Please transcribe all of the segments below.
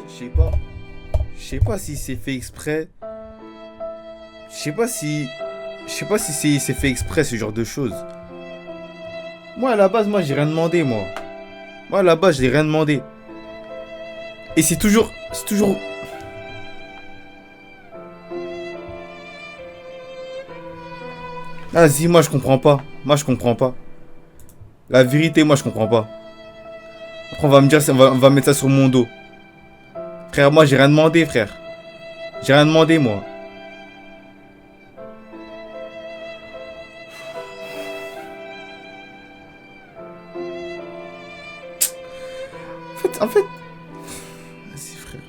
Je sais pas. Je sais pas si c'est fait exprès. Je sais pas si. Je sais pas si c'est fait exprès ce genre de choses. Moi à la base, moi j'ai rien demandé moi. Moi à la base, j'ai rien demandé. Et c'est toujours. C'est toujours. Vas-y, moi je comprends pas. Moi je comprends pas. La vérité, moi je comprends pas. Après on va me dire, on va mettre ça sur mon dos. Frère, moi j'ai rien demandé, frère. J'ai rien demandé moi. En fait. Vas-y frère.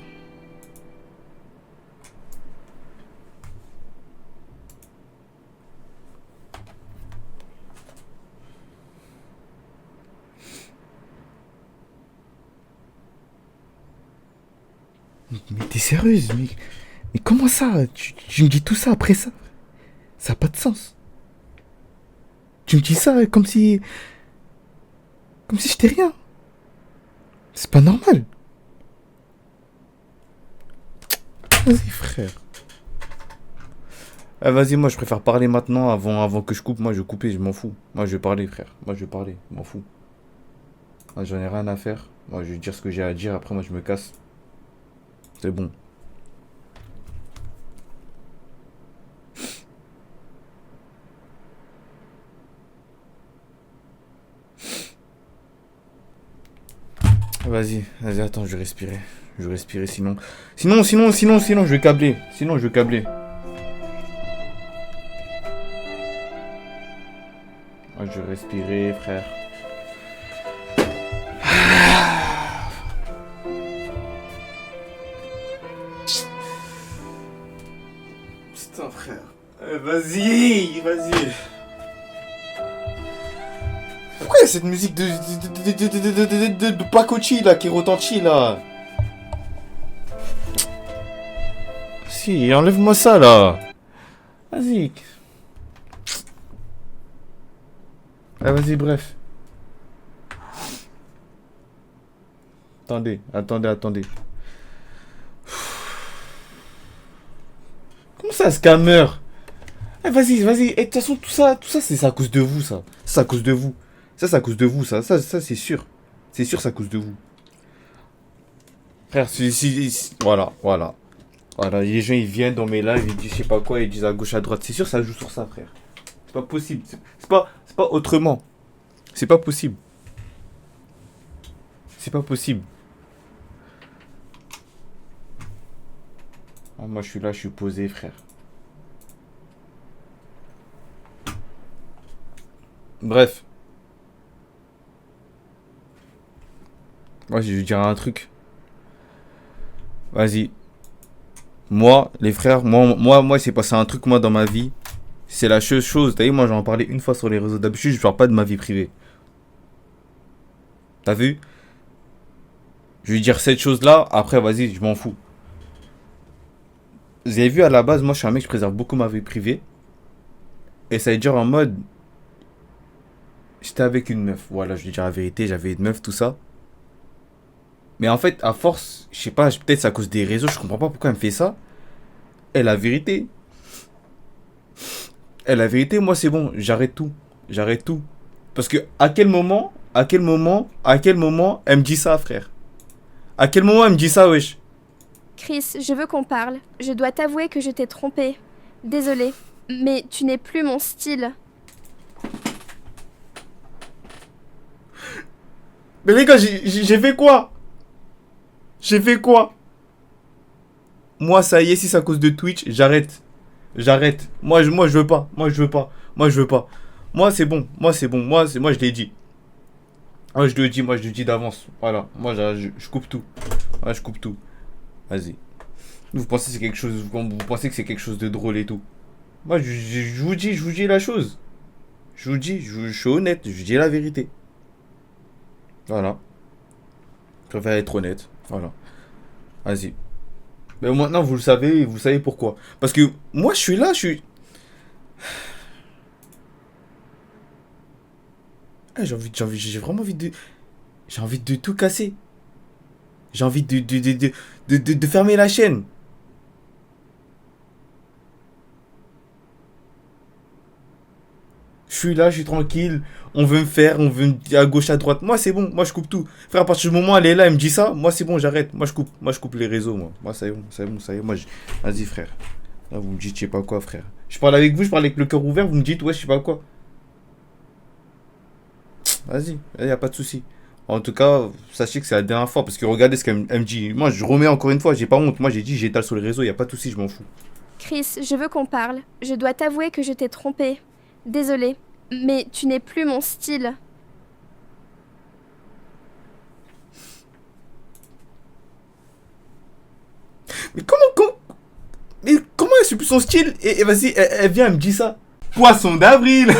Mais t'es sérieuse, mais comment ça tu me dis tout ça après ça? Ça a pas de sens. Tu me dis ça comme si. Comme si j'étais rien. C'est pas normal. Vas-y, frère. Ah, vas-y, moi je préfère parler maintenant avant que je coupe. Moi je vais couper, je m'en fous. Moi je vais parler, frère. Moi je vais parler, je m'en fous. Moi j'en ai rien à faire. Moi je vais dire ce que j'ai à dire. Après, moi je me casse. C'est bon. Vas-y, attends, je vais respirer. Je vais respirer sinon. Sinon, je vais câbler. Sinon, je vais câbler. Moi, je vais respirer, frère. Putain, frère. Vas-y. Pourquoi il y a cette musique de Pacochi là qui retentit là? Si, enlève-moi ça là. Vas-y. Ah, vas-y, bref. Attendez. Comment ça, scammer? Eh, vas-y. Et de toute façon, tout ça, c'est à cause de vous, ça. C'est à cause de vous. Ça, c'est à cause de vous, ça, c'est sûr. C'est sûr, c'est à cause de vous. Frère, voilà. Voilà, les gens, ils viennent dans mes lives, ils disent je sais pas quoi, ils disent à gauche, à droite. C'est sûr, ça joue sur ça, frère. C'est pas possible. C'est pas autrement. C'est pas possible. C'est pas possible. Ah, moi, je suis là, je suis posé, frère. Bref. Moi, je vais dire un truc. Vas-y. Moi, les frères, moi, c'est passé un truc, moi, dans ma vie. C'est la chose. T'as vu, moi, j'en parlais une fois sur les réseaux. D'habitude, je parle pas de ma vie privée. T'as vu? Je vais dire cette chose-là. Après, vas-y, je m'en fous. Vous avez vu, à la base, moi, je suis un mec, je préserve beaucoup ma vie privée. Et ça veut dire en mode. J'étais avec une meuf. Voilà, je vais dire la vérité. J'avais une meuf, tout ça. Mais en fait, à force, je sais pas, peut-être c'est à cause des réseaux, je comprends pas pourquoi elle me fait ça. Et la vérité. La vérité, moi, c'est bon, j'arrête tout. J'arrête tout. Parce que, à quel moment, elle me dit ça, frère? À quel moment elle me dit ça, wesh? Chris, je veux qu'on parle. Je dois t'avouer que je t'ai trompé. Désolée, mais tu n'es plus mon style. Mais les gars, j'ai fait quoi? J'ai fait quoi? Moi, ça y est, si c'est à cause de Twitch, j'arrête. J'arrête. Moi, je veux pas. Moi, c'est bon. Moi, je l'ai dit. Moi, je le dis d'avance. Voilà. Moi, je coupe tout. Ouais, je coupe tout. Vas-y. Vous pensez que c'est quelque chose, vous pensez que c'est quelque chose de drôle et tout. Moi, je vous dis la chose. Je suis honnête, je dis la vérité. Voilà. Je préfère être honnête. Voilà. Vas-y. Mais maintenant, vous savez pourquoi. Parce que moi, je suis là, je suis. Ah, j'ai vraiment envie de tout casser. J'ai envie de fermer la chaîne. Je suis là, je suis tranquille. On veut me faire, on veut me dire à gauche, à droite. Moi, c'est bon. Moi, je coupe tout. Frère, à partir du moment où elle est là, elle me dit ça. Moi, c'est bon, j'arrête. Moi, je coupe. Moi, je coupe les réseaux, moi. Moi, ça y est, bon, ça y est, bon, ça y est. Moi, vas-y, frère. Là, vous me dites, je sais pas quoi, frère. Je parle avec vous, je parle avec le cœur ouvert. Vous me dites, ouais, je sais pas quoi. Vas-y, y a pas de souci. En tout cas, sachez que c'est la dernière fois. Parce que regardez ce qu'elle me dit. Moi, je remets encore une fois. J'ai pas honte. Moi, j'ai dit, j'étale sur les réseaux. Y a pas de souci, je m'en fous. Chris, je veux qu'on parle. Je dois t'avouer que je t'ai trompé. Désolée, mais tu n'es plus mon style. Mais mais comment elle suit plus son style et vas-y, elle vient, elle me dit ça. Poisson d'avril